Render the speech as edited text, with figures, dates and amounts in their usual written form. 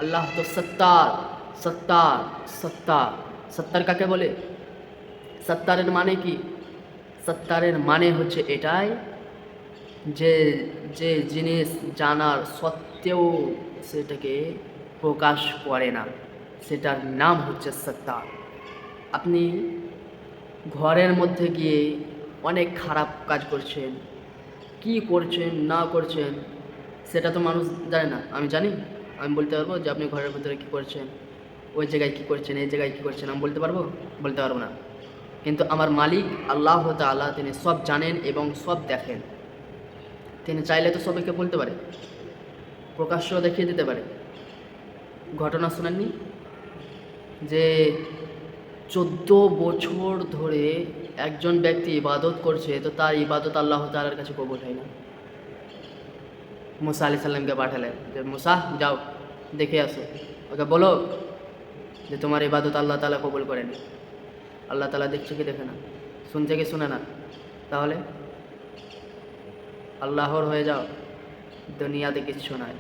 আল্লাহ তো সত্তার, সত্তার, সত্তার। সত্তার কাকে বলে? সত্তারের মানে কি? সত্তারের মানে হচ্ছে এটাই যে যে জিনিস জানার সত্ত্বেও সেটাকে প্রকাশ করে না, সেটার নাম হচ্ছে সত্তার। আপনি ঘরের মধ্যে গিয়ে অনেক খারাপ কাজ করছেন, কি করছেন না করছেন সেটা তো মানুষ জানে না, আমি জানি। আমি বলতে পারবো যে আপনি ঘরের ভিতরে কী করছেন, ওই জায়গায় কী করছেন, এই জায়গায় কী করছেন, আমি বলতে পারবো? বলতে পারবো না। কিন্তু আমার মালিক আল্লাহ তাআলা তিনি সব জানেন এবং সব দেখেন। তিনি চাইলে তো সবাইকে বলতে পারে, প্রকাশ্য দেখিয়ে দিতে পারে। ঘটনা শুনেননি যে 14 বছর ধরে একজন ব্যক্তি ইবাদত করছে, তো তার ইবাদত আল্লাহ তাআলার কাছে কবুল হয় না। মুসা আলাইহিস সালামকে পাঠালেন যে মুসা যাও দেখে আসো, ওকে বলো যে তোমার ইবাদত আল্লাহ তাআলা কবুল করেন। আল্লাহ তাআলা দেখছে কি দেখে না, শুনছে কি শুনে না? তাহলে আল্লাহর হয়ে যাও, দুনিয়াতে কিচ্ছু নাই।